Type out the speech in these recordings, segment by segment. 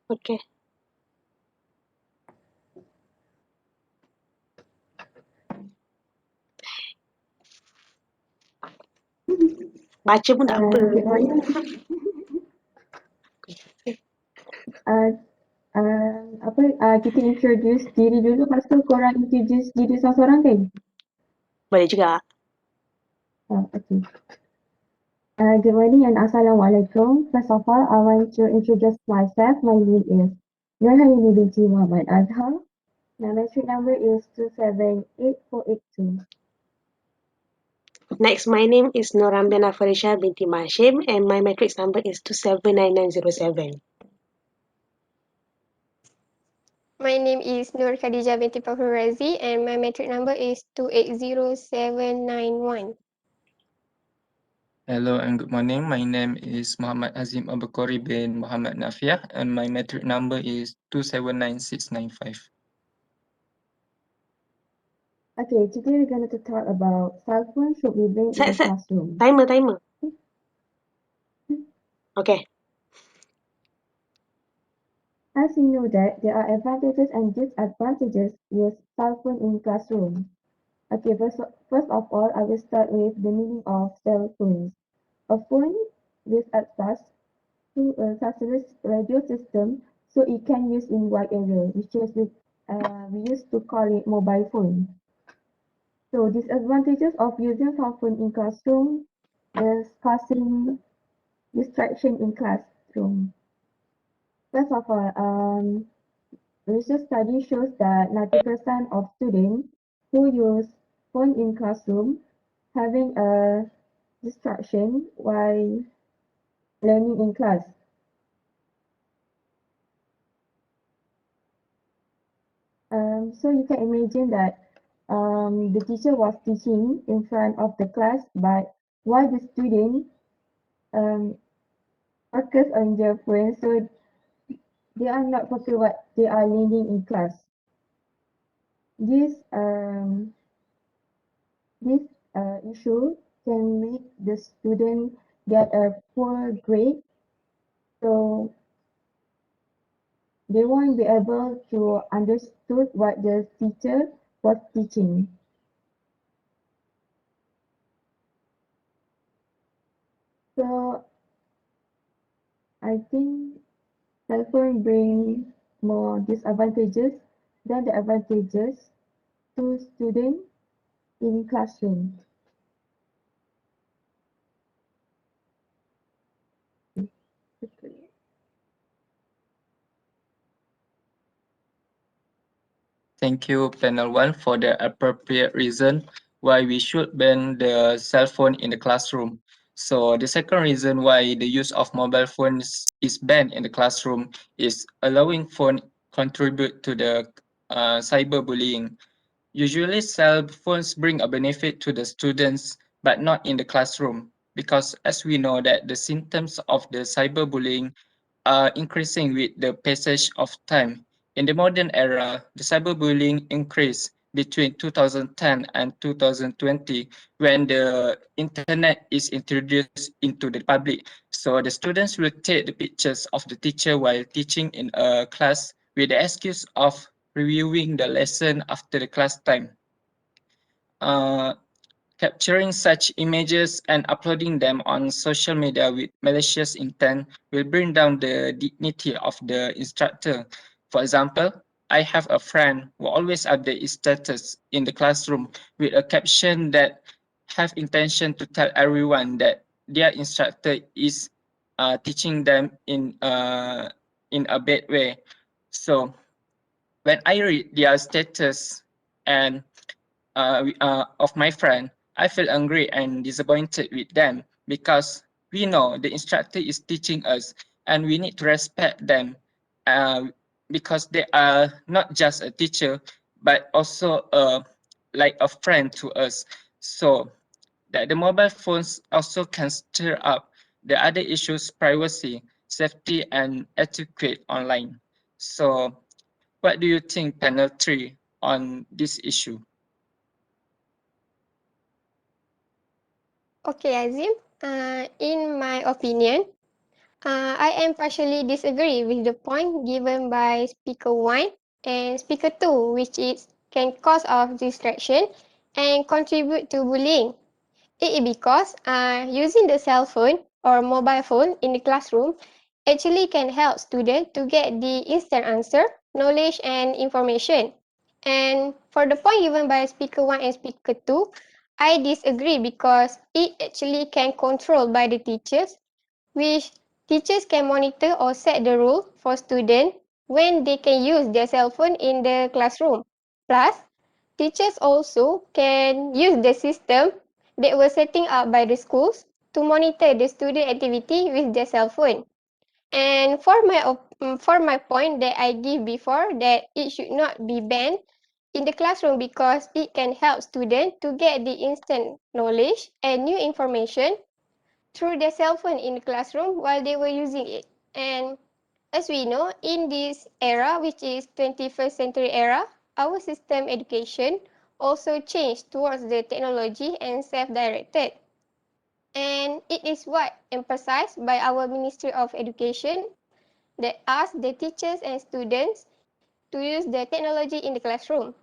Okay. Baca pun tak apa. Good morning. Kita introduce diri dulu, lepas tu korang introduce diri seorang-seorang kan? Boleh juga. Okay. Good morning and Assalamualaikum. First of all, I want to introduce myself. My name is NURAMBIA binti Muhammad AZHAR. My matric number is 278482. Next, my name is NURAMBIA NAFARIESHA binti HASHIM and my matrix number is 279907. My name is KHADIJAH binti PAKHRURRAZI and my matric number is 280791. Hello and good morning. My name is Muhammad HAZIM ABQARI bin Muhammad NAFIAH and my matric number is 2799695. Okay, today we're going to talk about cell phone should be banned in the classroom. Timer. Okay. As you know that there are advantages and disadvantages with cell phone in classroom. Okay, first of all, I will start with the meaning of cell phones. A phone with access to a satellite radio system, so it can use in wide area, which is we used to call it mobile phone. So disadvantages of using cell phone in classroom is causing distraction in classroom. First of all, research study shows that 90% of students who use phone in classroom having a distraction while learning in class. So you can imagine that the teacher was teaching in front of the class, but while the student focus on their phone, so they are not focused what they are learning in class. This issue can make the student get a poor grade, so they won't be able to understood what the teacher was teaching. So I think cell phone bring more disadvantages than the advantages to students in classroom. Thank you, panel 1, for the appropriate reason why we should ban the cell phone in the classroom. So the second reason why the use of mobile phones is banned in the classroom is allowing phone contribute to the cyberbullying. Usually, cell phones bring a benefit to the students, but not in the classroom, because as we know that the symptoms of the cyberbullying are increasing with the passage of time. In the modern era, the cyberbullying increased between 2010 and 2020 when the internet is introduced into the public. So the students will take the pictures of the teacher while teaching in a class with the excuse of reviewing the lesson after the class time. Capturing such images and uploading them on social media with malicious intent will bring down the dignity of the instructor. For example, I have a friend who always updates his status in the classroom with a caption that have intention to tell everyone that their instructor is teaching them in a bad way. So when I read their status and of my friend, I feel angry and disappointed with them because we know the instructor is teaching us and we need to respect them because they are not just a teacher but also like a friend to us. So that the mobile phones also can stir up the other issues, privacy, safety, and etiquette online. So what do you think, panel 3, on this issue? Okay, Azim. In my opinion, I am partially disagree with the point given by speaker 1 and speaker 2, which is can cause of distraction and contribute to bullying. It is because using the cell phone or mobile phone in the classroom actually can help students to get the instant answer, knowledge and information. And for the point given by speaker 1 and speaker 2, I disagree because it actually can control by the teachers, which teachers can monitor or set the rule for students when they can use their cell phone in the classroom. Plus, teachers also can use the system that were setting up by the schools to monitor the student activity with their cell phone. And for my point that I give before that it should not be banned in the classroom because it can help students to get the instant knowledge and new information through their cell phone in the classroom while they were using it. And as we know, in this era, which is 21st century era, our system education also changed towards the technology and self-directed. And it is what emphasized by our Ministry of Education that asked the teachers and students to use the technology in the classroom.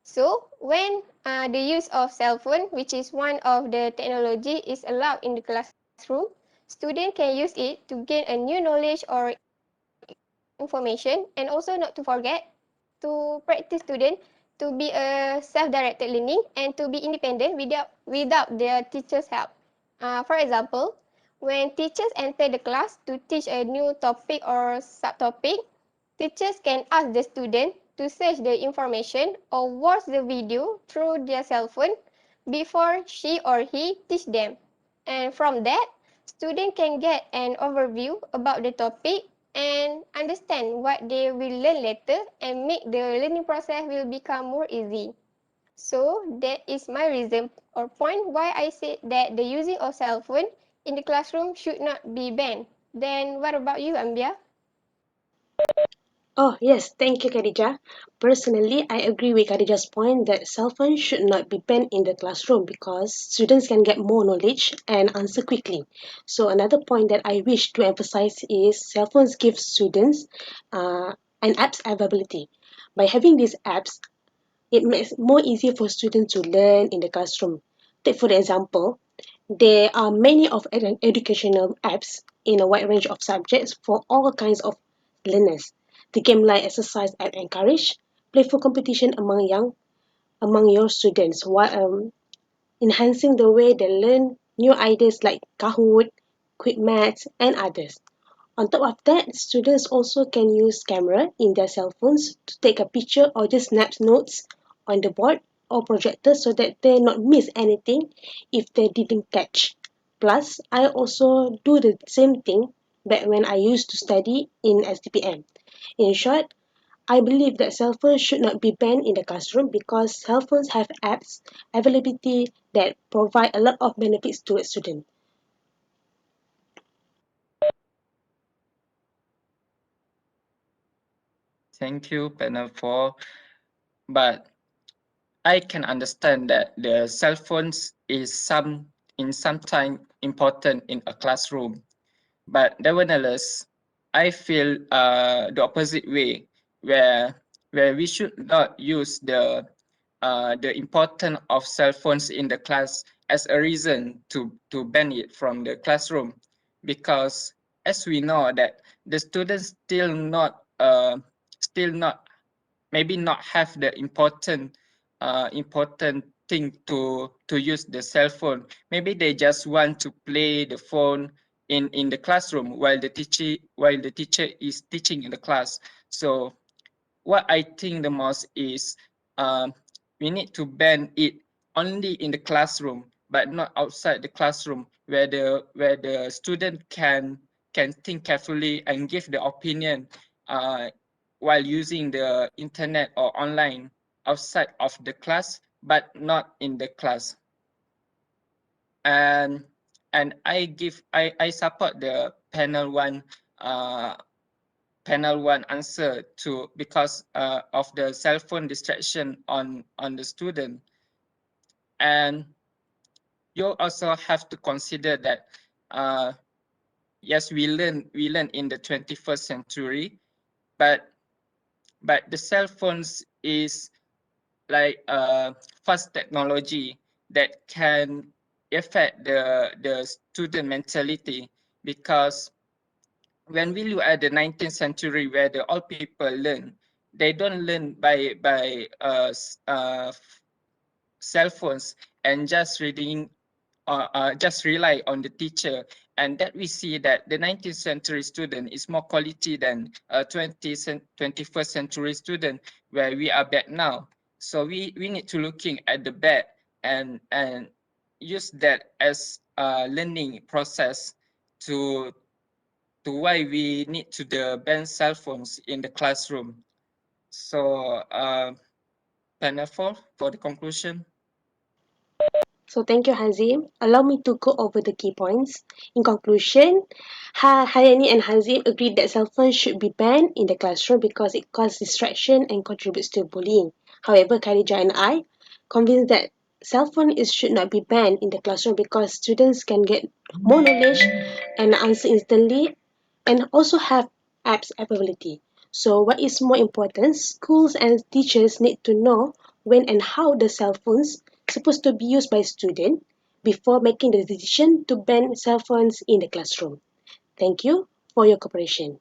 So when the use of cell phone, which is one of the technology, is allowed in the classroom, students can use it to gain a new knowledge or information, and also not to forget to practice students to be a self-directed learning and to be independent without their teacher's help. For example, when teachers enter the class to teach a new topic or subtopic, teachers can ask the student to search the information or watch the video through their cell phone before she or he teach them. And from that, students can get an overview about the topic and understand what they will learn later and make the learning process will become more easy. So that is my reason or point why I said that the using of cell phone in the classroom should not be banned. Then what about you, Ambia? Oh, yes, thank you, Khadijah. Personally, I agree with Khadijah's point that cell phones should not be banned in the classroom because students can get more knowledge and answer quickly. So, another point that I wish to emphasize is cell phones give students an app's availability. By having these apps, it makes it more easier for students to learn in the classroom. Take for example, there are many of educational apps in a wide range of subjects for all kinds of learners. The game like exercise app encourage playful competition among your students while enhancing the way they learn new ideas like Kahoot, Quick Maths, and others. On top of that, students also can use camera in their cell phones to take a picture or just snap notes on the board or projector so that they not miss anything if they didn't catch. Plus, I also do the same thing back when I used to study in SDPM. In short, I believe that cell phones should not be banned in the classroom because cell phones have apps availability that provide a lot of benefits to a student. Thank you, panel 4. But I can understand that the cell phones is in some time important in a classroom. But nevertheless, I feel the opposite way, where we should not use the importance of cell phones in the class as a reason to ban it from the classroom, because as we know that the students still not maybe not have the important thing to use the cell phone. Maybe they just want to play the phone in the classroom while the teacher is teaching in the class. So what I think the most is we need to ban it only in the classroom, but not outside the classroom, where the student can think carefully and give the opinion while using the internet or online outside of the class, but not in the class. And I support the uh, panel one answer to because of the cell phone distraction on the student. And you also have to consider that uh, yes, we learn in the 21st century, but the cell phones is like fast technology that can affect the student mentality, because when we look at the 19th century where the old people learn, they don't learn by cell phones and just reading, just rely on the teacher. And that we see that the 19th century student is more quality than a 21st century student where we are back now. So we need to looking at the back and use that as a learning process to why we need to the ban cell phones in the classroom. So panel for the conclusion. So thank you, Hazim. Allow me to go over the key points. In conclusion, Hayani and Hazim agreed that cell phones should be banned in the classroom because it causes distraction and contributes to bullying. However, Khadijah and I convinced that cell phone should not be banned in the classroom because students can get more knowledge and answer instantly and also have apps availability. So what is more important, schools and teachers need to know when and how the cell phones supposed to be used by students before making the decision to ban cell phones in the classroom. Thank you for your cooperation.